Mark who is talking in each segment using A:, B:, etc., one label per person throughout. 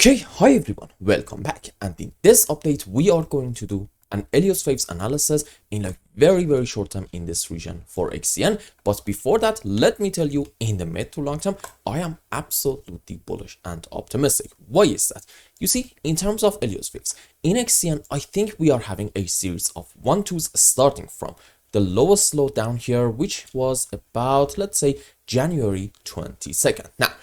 A: Okay, hi everyone, welcome back. And in this update, we are going to do an Elliott Waves analysis in a very short time in this region for XCN. But before that, let me tell you, in the mid to long term, I am absolutely bullish and optimistic. Why is that? You see, in terms of Elliott Waves, in XCN, I think we are having a series of 1-2s starting from the lowest low down here, which was about, let's say, January 22nd. Now,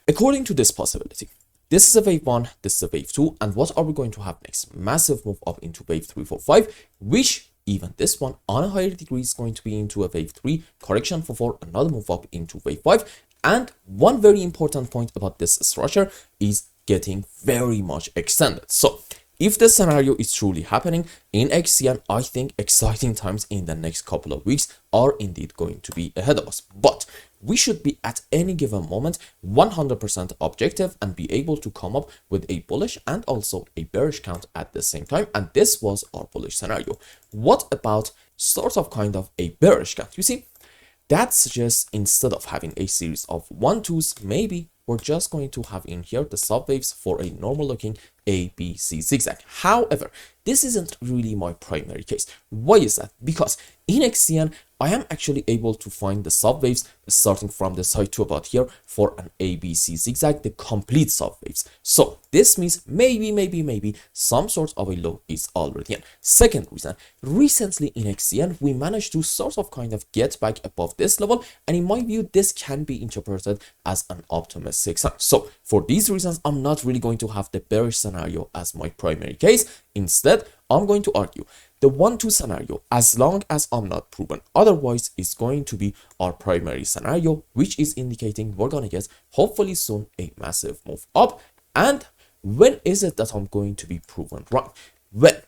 A: according to this possibility, this is a wave 1, this is a wave 2, and what are we going to have next? Massive move up into wave 3, 4, 5, which even this one on a higher degree is going to be into a wave 3, correction for 4, another move up into wave 5. And one very important point about this structure is getting very much extended. So if this scenario is truly happening in XCN, I think exciting times in the next couple of weeks are indeed going to be ahead of us. But we should be at any given moment 100% objective and be able to come up with a bullish and also a bearish count at the same time. And this was our bullish scenario. What about sort of kind of a bearish count? You see, that suggests instead of having a series of 1-2s, maybe we're just going to have in here the subwaves for a normal looking ABC zigzag. However, this isn't really my primary case. Why is that? Because in XCN, I am actually able to find the subwaves starting from the side to about here for an ABC zigzag, the complete subwaves. So this means maybe some sort of a low is already in. Second reason, recently in XCN, we managed to sort of kind of get back above this level, and in my view, this can be interpreted as an optimistic sign. So for these reasons, I'm not really going to have the bearish scenario as my primary case. Instead, I'm going to argue the 1-2 scenario, as long as I'm not proven otherwise, is going to be our primary scenario, which is indicating we're going to get hopefully soon a massive move up. And when is it that I'm going to be proven wrong? When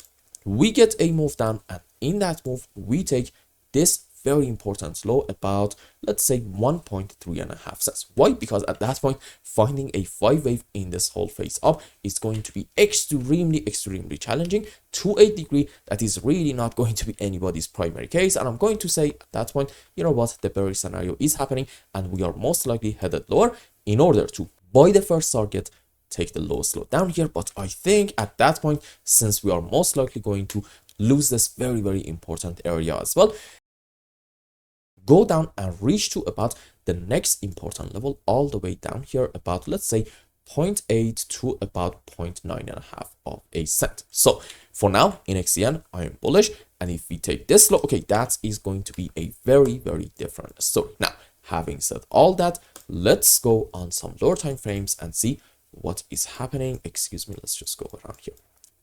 A: we get a move down, and in that move we take this very important low about, let's say, 1.3 cents. Why? Because at that point, finding a 5 wave in this whole face up is going to be extremely challenging to a degree that is really not going to be anybody's primary case. And I'm going to say at that point, you know what, the bearish scenario is happening and we are most likely headed lower in order to buy the first target, take the lowest low down here. But I think at that point, since we are most likely going to lose this very important area as well, go down and reach to about the next important level all the way down here about, let's say, 0.8 to about 0.9 of a cent. So for now in XCN, I am bullish, and if we take this low, okay, that is going to be a very different story. Now, having said all that, let's go on some lower time frames and see what is happening. Excuse me, let's just go around here.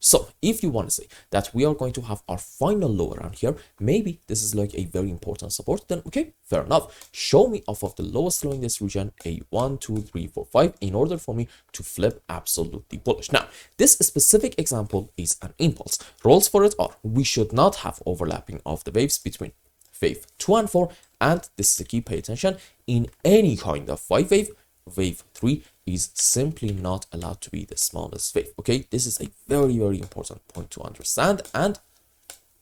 A: So if you want to say that we are going to have our final low around here, maybe this is like a very important support, then okay, fair enough. Show me off of the lowest low in this region, a 1, 2, 3, 4, 5, in order for me to flip absolutely bullish. Now, this specific example is an impulse. Rules for it are, we should not have overlapping of the waves between wave 2 and 4, and this is the key, pay attention, in any kind of 5 wave, wave 3 is simply not allowed to be the smallest wave. Okay, this is a very important point to understand. And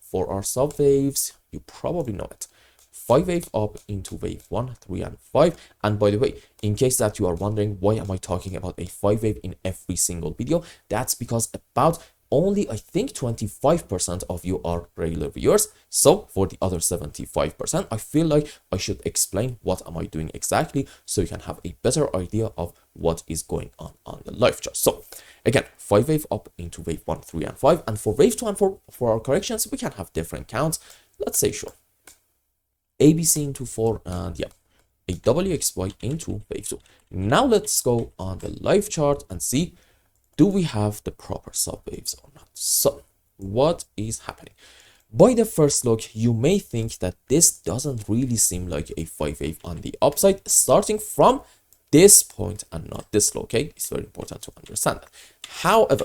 A: for our sub waves, you probably know it, 5 wave up into wave 1, 3, and 5. And by the way, in case that you are wondering why am I talking about a 5 wave in every single video, that's because about only I think 25% of you are regular viewers. So for the other 75%, I feel like I should explain what am I doing exactly, so you can have a better idea of what is going on the live chart. So again, 5 wave up into wave 1, 3, and 5. And for wave 2 and 4, for our corrections, we can have different counts. Let's say, sure, ABC into 4, and yeah, a WXY into wave 2. Now let's go on the live chart and see, do we have the proper subwaves or not? So what is happening? By the first look, you may think that this doesn't really seem like a 5 wave on the upside, starting from this point and not this low. Okay, it's very important to understand that. However,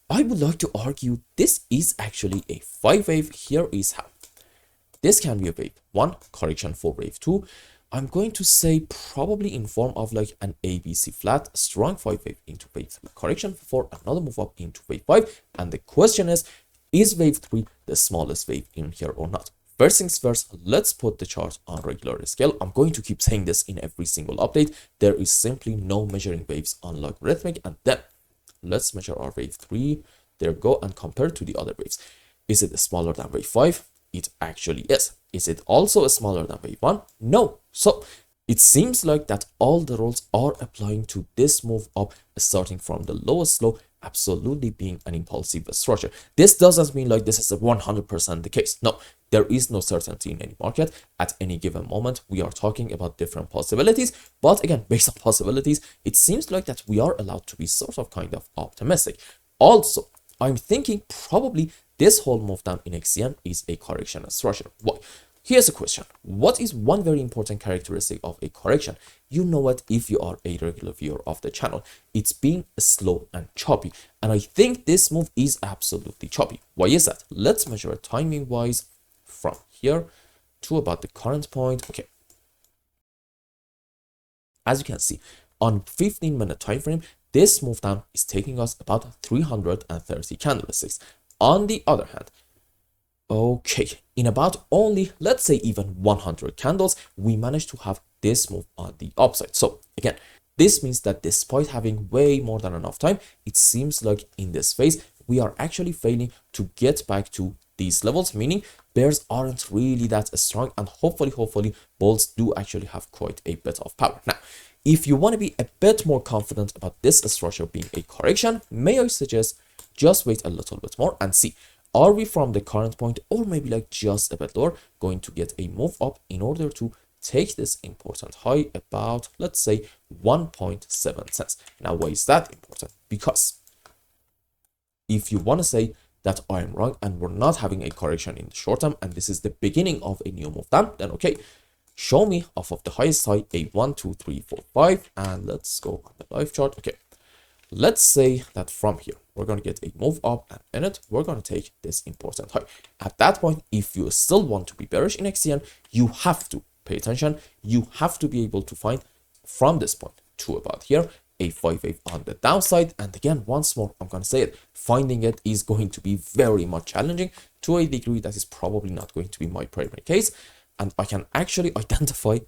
A: I would like to argue this is actually a 5 wave. Here is how. This can be a wave 1, correction for wave 2. I'm going to say probably in form of like an ABC flat, strong 5 wave into wave 3, correction for another move up into wave 5. And the question is wave 3 the smallest wave in here or not? First things first, let's put the chart on regular scale. I'm going to keep saying this in every single update. There is simply no measuring waves on logarithmic. And then let's measure our wave 3. There we go, and compare to the other waves. Is it smaller than wave 5? It actually is. Is it also smaller than wave 1? No. So it seems like that all the rules are applying to this move up, starting from the lowest low, absolutely being an impulsive structure. This doesn't mean like this is 100% the case. No, there is no certainty in any market. At any given moment, we are talking about different possibilities. But again, based on possibilities, it seems like that we are allowed to be sort of kind of optimistic. Also, I'm thinking probably this whole move down in XCN is a correction structure. Why? Here's a question. What is one very important characteristic of a correction? You know what, if you are a regular viewer of the channel, it's being slow and choppy. And I think this move is absolutely choppy. Why is that? Let's measure it timing wise from here to about the current point. Okay. As you can see, on 15-minute time frame, this move down is taking us about 330 candlesticks. On the other hand, okay, in about only, let's say even 100 candles, we managed to have this move on the upside. So again, this means that despite having way more than enough time, it seems like in this phase, we are actually failing to get back to these levels, meaning bears aren't really that strong, and hopefully bulls do actually have quite a bit of power. Now, if you want to be a bit more confident about this structure being a correction, may I suggest just wait a little bit more and see, are we from the current point or maybe like just a bit lower going to get a move up in order to take this important high about, let's say, 1.7 cents. Now, why is that important? Because if you want to say that I am wrong and we're not having a correction in the short term and this is the beginning of a new move down, then okay, show me off of the highest high a 1, 2, 3, 4, 5, and let's go on the live chart. Okay, let's say that from here we're going to get a move up, and in it we're going to take this important high. At that point, if you still want to be bearish in XCN, you have to pay attention. You have to be able to find from this point to about here a 5 wave on the downside. And again, once more, I'm going to say it, finding it is going to be very much challenging to a degree that is probably not going to be my primary case. And I can actually identify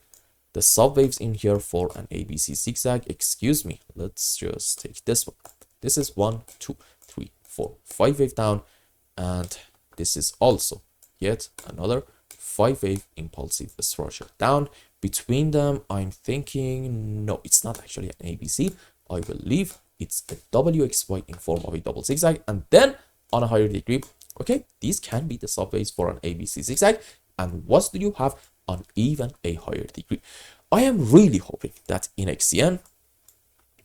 A: the sub waves in here for an ABC zigzag. Excuse me, let's just take this one. This is 1, 2, 3, 4, 5 wave down, and this is also yet another 5 wave impulsive structure down. Between them, I'm thinking no, it's not actually an ABC. I believe it's a WXY in form of a double zigzag, and then on a higher degree, okay, these can be the sub waves for an ABC zigzag. And what do you have on even a higher degree? I am really hoping that in XCN,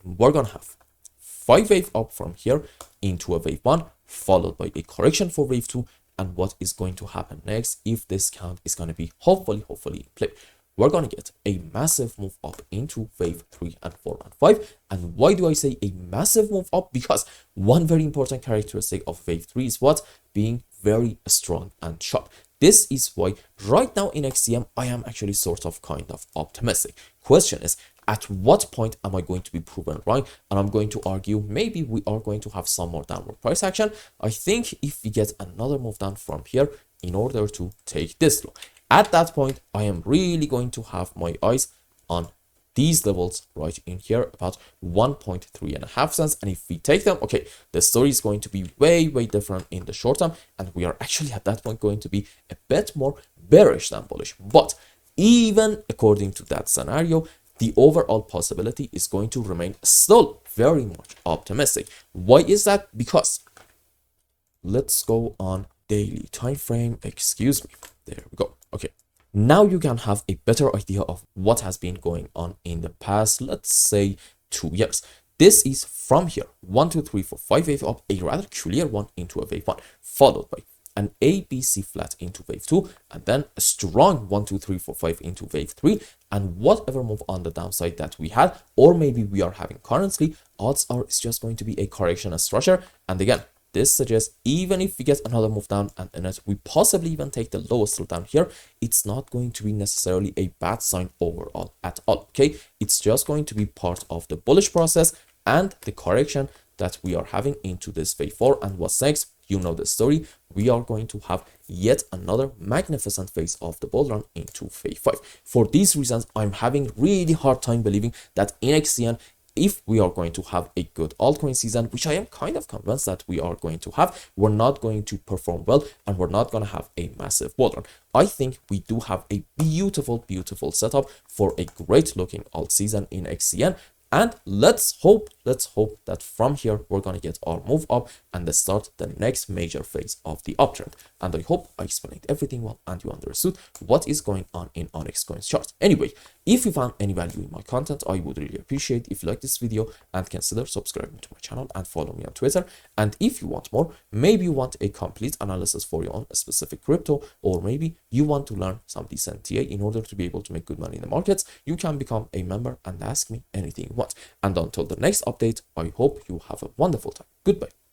A: we're going to have 5 wave up from here into a wave 1, followed by a correction for wave 2. And what is going to happen next, if this count is going to be hopefully in play, we're going to get a massive move up into wave 3 and 4 and 5. And why do I say a massive move up? Because one very important characteristic of wave 3 is what? Being very strong and sharp. This is why right now in XCM, I am actually sort of kind of optimistic. Question is, at what point am I going to be proven wrong? And I'm going to argue maybe we are going to have some more downward price action. I think if we get another move down from here in order to take this low, at that point, I am really going to have my eyes on these levels right in here, about 1.3 cents. And if we take them, okay, the story is going to be way different in the short term. And we are actually at that point going to be a bit more bearish than bullish. But even according to that scenario, the overall possibility is going to remain still very much optimistic. Why is that? Because let's go on daily time frame. Excuse me. There we go. Okay. Now you can have a better idea of what has been going on in the past, let's say 2 years. This is from here, 1, 2, 3, 4, 5 wave up, a rather clear one into a wave 1, followed by an ABC flat into wave 2, and then a strong 1, 2, 3, 4, 5 into wave 3, and whatever move on the downside that we had, or maybe we are having currently, odds are it's just going to be a correction structure. And again, this suggests even if we get another move down and in it, we possibly even take the lowest low down here, it's not going to be necessarily a bad sign overall at all, okay? It's just going to be part of the bullish process and the correction that we are having into this wave 4. And what's next? You know the story. We are going to have yet another magnificent phase of the bull run into wave 5. For these reasons, I'm having really hard time believing that in XCN, if we are going to have a good altcoin season, which I am kind of convinced that we are going to have, we're not going to perform well and we're not going to have a massive bull run. I think we do have a beautiful setup for a great looking alt season in XCN. And let's hope that from here we're going to get our move up and start the next major phase of the uptrend. And I hope I explained everything well and you understood what is going on in ONYX coins chart. Anyway, if you found any value in my content, I would really appreciate if you like this video and consider subscribing to my channel and follow me on Twitter. And if you want more, maybe you want a complete analysis for your own specific crypto, or maybe you want to learn some decent TA in order to be able to make good money in the markets, you can become a member and ask me anything you want. And until the next update, I hope you have a wonderful time. Goodbye.